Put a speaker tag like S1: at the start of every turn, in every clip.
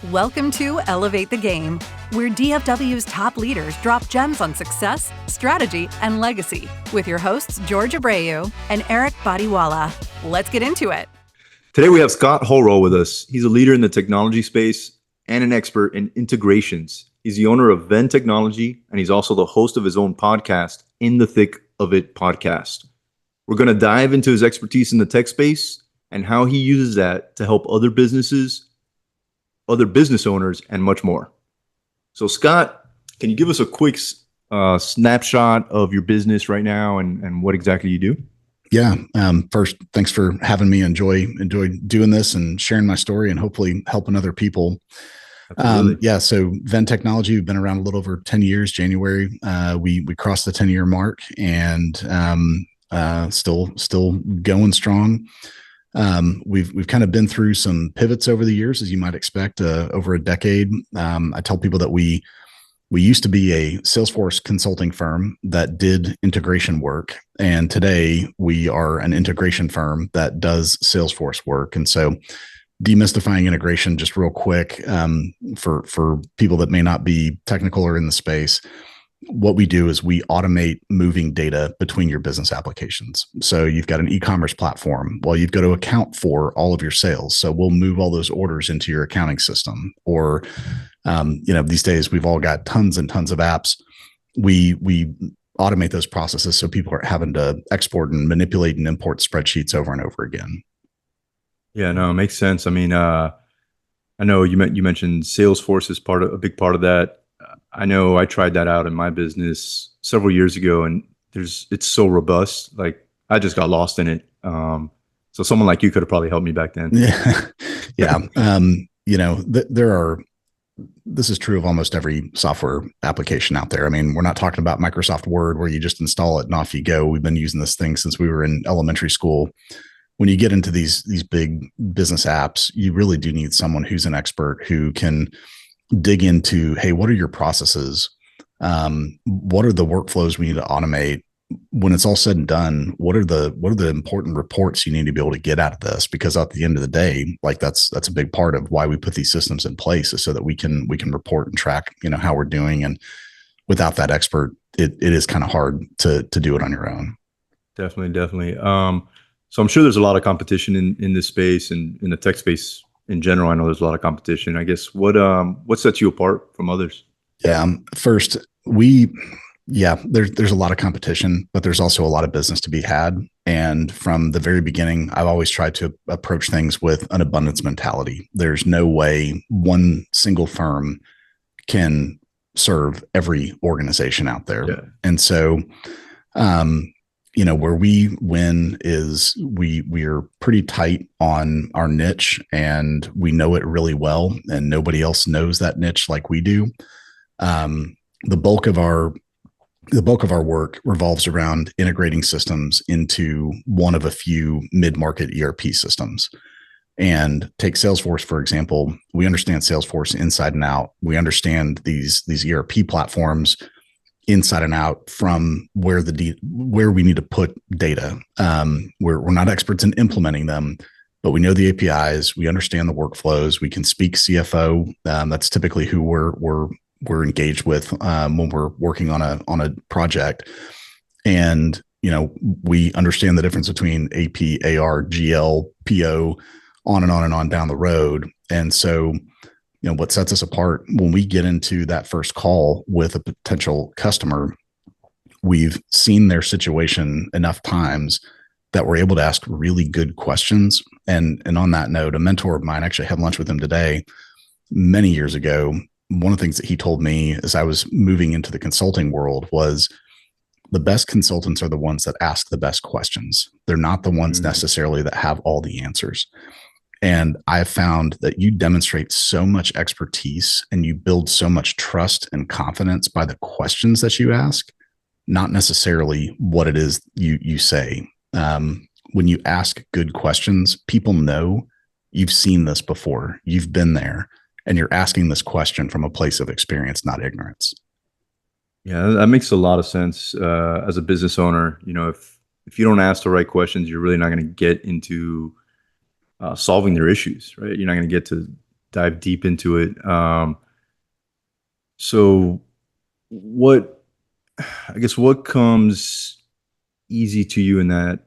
S1: Welcome to Elevate the Game, where DFW's top leaders drop gems on success, strategy, and legacy with your hosts, George Abreu and Eric Badiwala. Let's get into it.
S2: Today, we have Scott Hollrah with us. He's a leader in the technology space and an expert in integrations. He's the owner of Venn Technology, and he's also the host of his own podcast, In the Thick of It podcast. We're going to dive into his expertise in the tech space and how he uses that to help other businesses, other business owners, and much more. So, Scott, can you give us a quick snapshot of your business right now and what exactly you do?
S3: Yeah. First, thanks for having me. Enjoy doing this and sharing my story and hopefully helping other people. So Venn Technology, we've been around a little over 10 years. January, we crossed the 10-year mark and still going strong. We've kind of been through some pivots over the years, as you might expect, over a decade. I tell people that we used to be a Salesforce consulting firm that did integration work. And today we are an integration firm that does Salesforce work. And so demystifying integration just real quick, for people that may not be technical or in the space, what we do is we automate moving data between your business applications. So you've got an e-commerce platform. Well, you've got to account for all of your sales. So we'll move all those orders into your accounting system. Or, these days we've all got tons and tons of apps. We automate those processes so people aren't having to export and manipulate and import spreadsheets over and over again.
S2: Yeah, no, it makes sense. I mean, I know you mentioned Salesforce is a big part of that. I know I tried that out in my business several years ago, and it's so robust. Like, I just got lost in it. So someone like you could have probably helped me back then.
S3: Yeah. This is true of almost every software application out there. I mean, we're not talking about Microsoft Word where you just install it and off you go. We've been using this thing since we were in elementary school. When you get into these big business apps, you really do need someone who's an expert who can dig into, hey, what are your processes? What are the workflows we need to automate? When it's all said and done, what are the important reports you need to be able to get out of this? Because at the end of the day, like that's a big part of why we put these systems in place, is so that we can report and track, how we're doing. And without that expert, it is kind of hard to do it on your own.
S2: Definitely. So I'm sure there's a lot of competition in this space and in the tech space in general. I know there's a lot of competition. I guess what sets you apart from others?
S3: Yeah. First, there's a lot of competition, but there's also a lot of business to be had. And from the very beginning, I've always tried to approach things with an abundance mentality. There's no way one single firm can serve every organization out there. Yeah. And so, where we win is we are pretty tight on our niche, and we know it really well, and nobody else knows that niche like we do. The bulk of our work revolves around integrating systems into one of a few mid-market ERP systems. And take Salesforce, for example. We understand Salesforce inside and out. We understand these ERP platforms inside and out, from where we need to put data. We're not experts in implementing them, but we know the APIs. We understand the workflows. We can speak CFO. That's typically who we're engaged with when we're working on a project. And we understand the difference between AP, AR, GL, PO, on and on and on down the road. And so, what sets us apart when we get into that first call with a potential customer, we've seen their situation enough times that we're able to ask really good questions. And on that note, a mentor of mine, actually had lunch with him today, many years ago. One of the things that he told me as I was moving into the consulting world was, the best consultants are the ones that ask the best questions. They're not the ones necessarily that have all the answers. And I've found that you demonstrate so much expertise and you build so much trust and confidence by the questions that you ask, not necessarily what it is you say. When you ask good questions, people know you've seen this before, you've been there, and you're asking this question from a place of experience, not ignorance.
S2: Yeah, that makes a lot of sense. As a business owner, if you don't ask the right questions, you're really not going to get into solving their issues, right? You're not going to get to dive deep into it. So what, I guess, what comes easy to you in that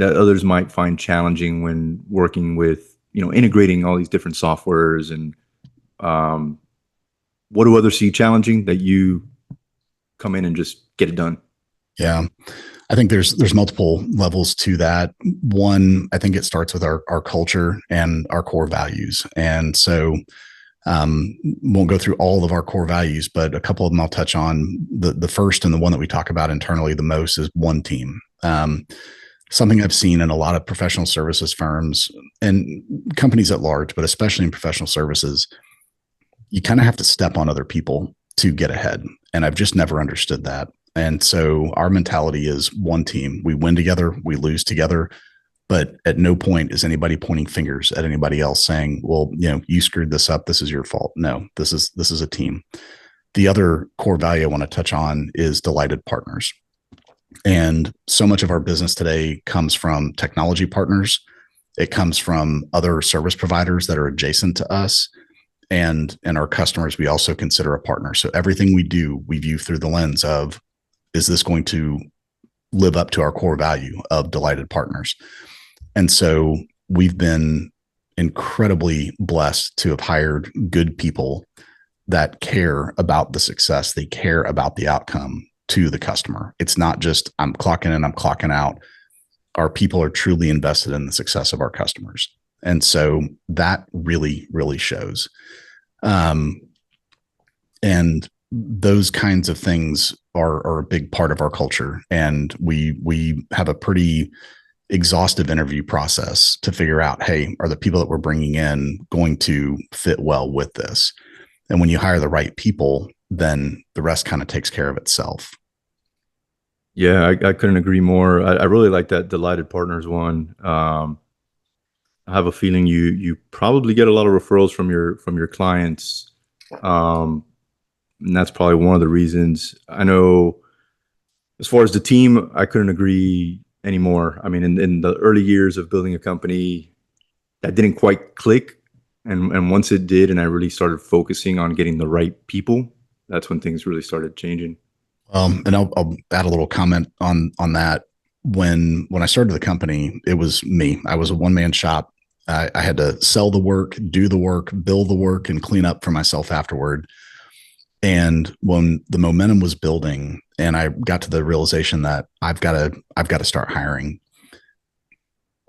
S2: others might find challenging when working with, integrating all these different softwares, and um, what do others see challenging that you come in and just get it done?
S3: Yeah. I think there's multiple levels to that. One, I think it starts with our culture and our core values. And so won't go through all of our core values, but a couple of them I'll touch on. The first, and the one that we talk about internally the most, is one team. Something I've seen in a lot of professional services firms and companies at large, but especially in professional services, you kind of have to step on other people to get ahead. And I've just never understood that. And so our mentality is one team. We win together, we lose together, but at no point is anybody pointing fingers at anybody else saying, well, you screwed this up, this is your fault. No, this is a team. The other core value I want to touch on is delighted partners. And so much of our business today comes from technology partners. It comes from other service providers that are adjacent to us, and our customers we also consider a partner. So everything we do, we view through the lens of, is this going to live up to our core value of delighted partners? And so we've been incredibly blessed to have hired good people that care about the success. They care about the outcome to the customer. It's not just I'm clocking in, I'm clocking out. Our people are truly invested in the success of our customers. And so that really, really shows. And those kinds of things are a big part of our culture. And we have a pretty exhaustive interview process to figure out, hey, are the people that we're bringing in going to fit well with this? And when you hire the right people, then the rest kind of takes care of itself.
S2: Yeah, I couldn't agree more. I really like that delighted partners one. I have a feeling you probably get a lot of referrals from your clients, and that's probably one of the reasons. I know, as far as the team, I couldn't agree anymore. I mean, in the early years of building a company, that didn't quite click, and once it did, and I really started focusing on getting the right people, that's when things really started changing.
S3: And I'll add a little comment on that. When I started the company, it was me. I was a one-man shop. I had to sell the work, do the work, bill the work, and clean up for myself afterward. And when the momentum was building, and I got to the realization that I've got to start hiring.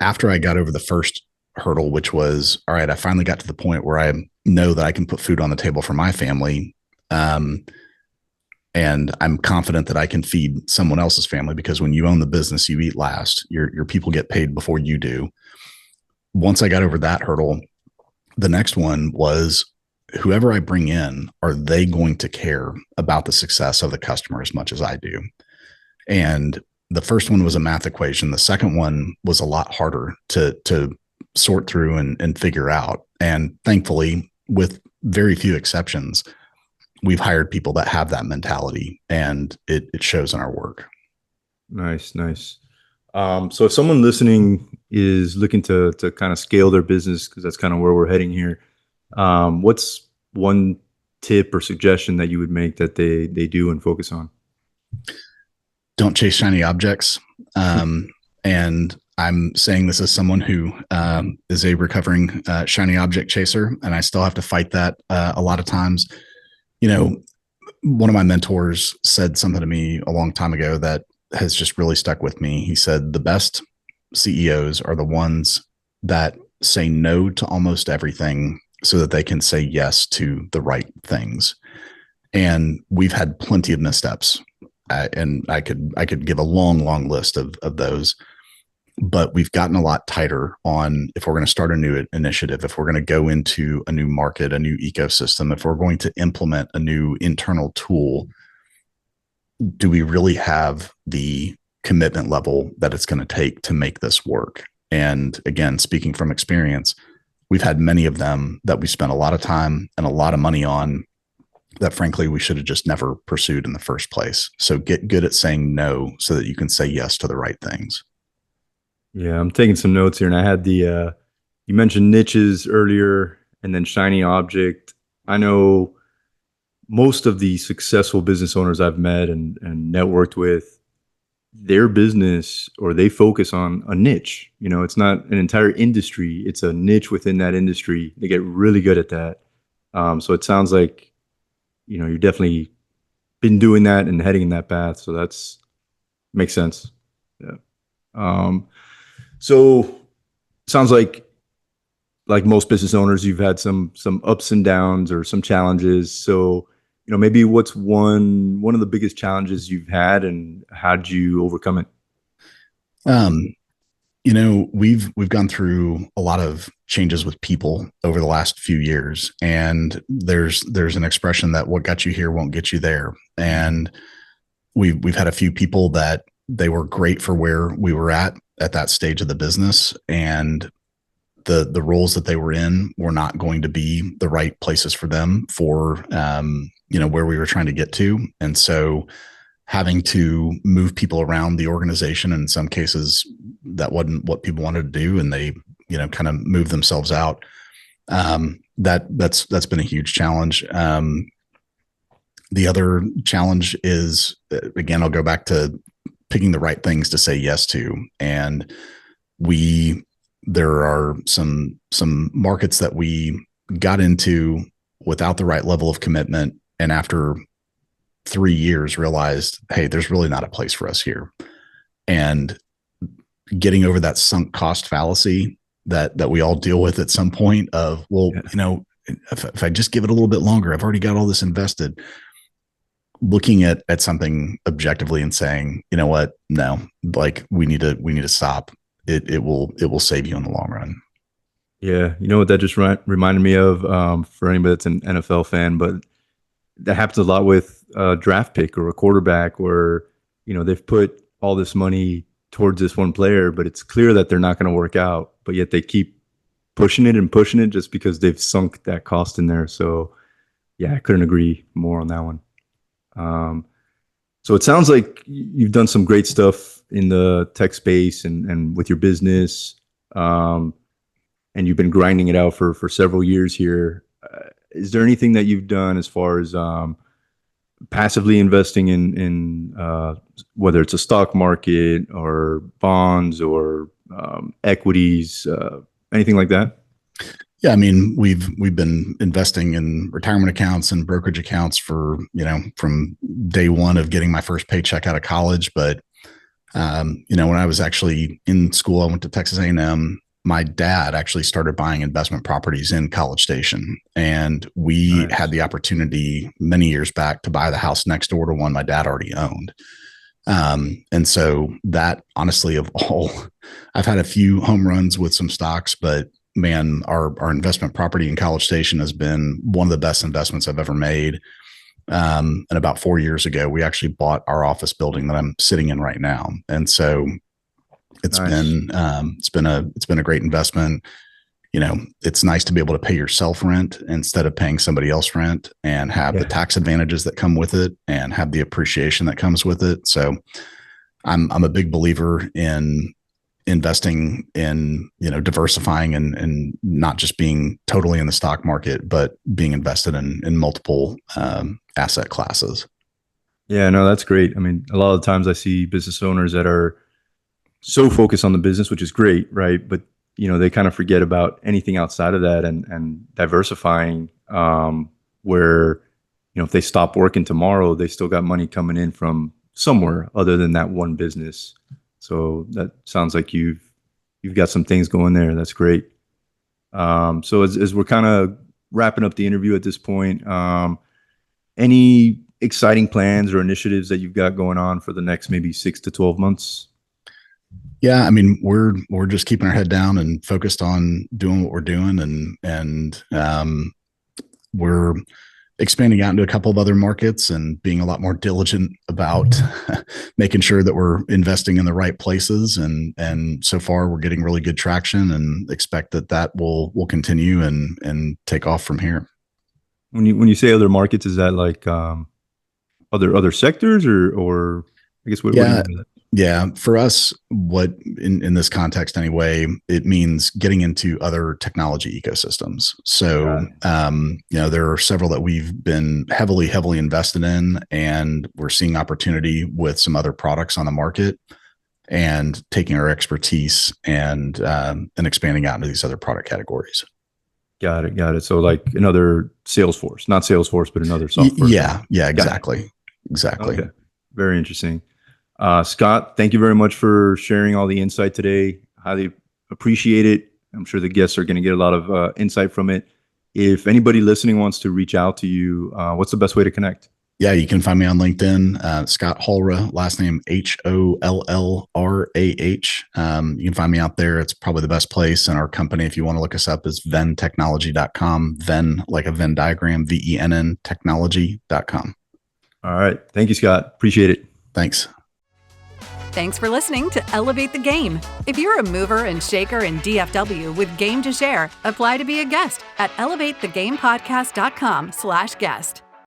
S3: After I got over the first hurdle, which was, all right, I finally got to the point where I know that I can put food on the table for my family. And I'm confident that I can feed someone else's family, because when you own the business, you eat last. Your people get paid before you do. Once I got over that hurdle, the next one was, whoever I bring in, are they going to care about the success of the customer as much as I do? And the first one was a math equation. The second one was a lot harder to sort through and figure out. And thankfully, with very few exceptions, we've hired people that have that mentality, and it shows in our work.
S2: Nice. So if someone listening is looking to kind of scale their business, because that's kind of where we're heading here, what's one tip or suggestion that you would make that they do and focus on?
S3: Don't chase shiny objects. And I'm saying this as someone who is a recovering shiny object chaser, and I still have to fight that a lot of times. One of my mentors said something to me a long time ago that has just really stuck with me. He said, the best CEOs are the ones that say no to almost everything so that they can say yes to the right things. And we've had plenty of missteps. And I could give a long list of those. But we've gotten a lot tighter on, if we're going to start a new initiative, if we're going to go into a new market, a new ecosystem, if we're going to implement a new internal tool, do we really have the commitment level that it's going to take to make this work? And again, speaking from experience, we've had many of them that we spent a lot of time and a lot of money on that frankly we should have just never pursued in the first place. So get good at saying no so that you can say yes to the right things.
S2: Yeah, I'm taking some notes here, and I had you mentioned niches earlier, and then shiny object. I know most of the successful business owners I've met and networked with, their business or they focus on a niche. It's not an entire industry, it's a niche within that industry. They get really good at that. So it sounds like, you're definitely been doing that and heading in that path. So that's makes sense. Yeah. So sounds like most business owners, you've had some ups and downs or some challenges. So, maybe what's one of the biggest challenges you've had, and how did you overcome it?
S3: Um, we've gone through a lot of changes with people over the last few years, and there's an expression that what got you here won't get you there. And we've had a few people that they were great for where we were at that stage of the business, and the roles that they were in were not going to be the right places for them for where we were trying to get to. And so having to move people around the organization, in some cases that wasn't what people wanted to do, and they kind of move themselves out. That's been a huge challenge. The other challenge is, again, I'll go back to picking the right things to say yes to. And there are some markets that we got into without the right level of commitment, and after 3 years realized, hey, there's really not a place for us here. And getting over that sunk cost fallacy that we all deal with at some point of, well, if I just give it a little bit longer, I've already got all this invested. Looking at something objectively and saying, you know what, no, like we need to stop. It will save you in the long run.
S2: Yeah, you know what that just reminded me of, for anybody that's an NFL fan, but that happens a lot with a draft pick or a quarterback, where they've put all this money towards this one player, but it's clear that they're not going to work out, but yet they keep pushing it and pushing it just because they've sunk that cost in there. So yeah, I couldn't agree more on that one. So it sounds like you've done some great stuff in the tech space and with your business, and you've been grinding it out for several years here. Is there anything that you've done as far as passively investing in whether it's a stock market or bonds or equities, anything like that?
S3: Yeah, I mean, we've been investing in retirement accounts and brokerage accounts for, from day one of getting my first paycheck out of college. But when I was actually in school, I went to Texas A&M. My dad actually started buying investment properties in College Station, and we had the opportunity many years back to buy the house next door to one my dad already owned. And so that, honestly, of all, I've had a few home runs with some stocks, but man, our investment property in College Station has been one of the best investments I've ever made. And about 4 years ago, we actually bought our office building that I'm sitting in right now. And so it's been a great investment. It's nice to be able to pay yourself rent instead of paying somebody else rent, and have the tax advantages that come with it, and have the appreciation that comes with it. So I'm a big believer in investing in, diversifying and not just being totally in the stock market, but being invested in multiple asset classes.
S2: Yeah, no, that's great. I mean, a lot of the times I see business owners that are so focused on the business, which is great, right? But they kind of forget about anything outside of that, and diversifying, where if they stop working tomorrow, they still got money coming in from somewhere other than that one business. So that sounds like you've got some things going there. That's great. So as we're kind of wrapping up the interview at this point, any exciting plans or initiatives that you've got going on for the next maybe 6 to 12 months?
S3: Yeah, I mean, we're just keeping our head down and focused on doing what we're doing, and we're expanding out into a couple of other markets and being a lot more diligent about making sure that we're investing in the right places. And so far we're getting really good traction, and expect that will continue and take off from here.
S2: When you say other markets, is that like other sectors, or I guess what do you mean by that?
S3: Yeah, for us, what in this context anyway, it means getting into other technology ecosystems. So, there are several that we've been heavily invested in, and we're seeing opportunity with some other products on the market, and taking our expertise and expanding out into these other product categories.
S2: Got it. So like another Salesforce, not Salesforce, but another software.
S3: Yeah, exactly.
S2: Okay. Very interesting. Scott, thank you very much for sharing all the insight today. Highly appreciate it. I'm sure the guests are going to get a lot of insight from it. If anybody listening wants to reach out to you, what's the best way to connect?
S3: Yeah, you can find me on LinkedIn, Scott Hollrah, last name Hollrah. You can find me out there. It's probably the best place. And our company, if you want to look us up, is venntechnology.com. Venn, like a Venn diagram, VENN technology.com.
S2: All right. Thank you, Scott. Appreciate it.
S3: Thanks.
S1: Thanks for listening to Elevate the Game. If you're a mover and shaker in DFW with game to share, apply to be a guest at elevatethegamepodcast.com/guest.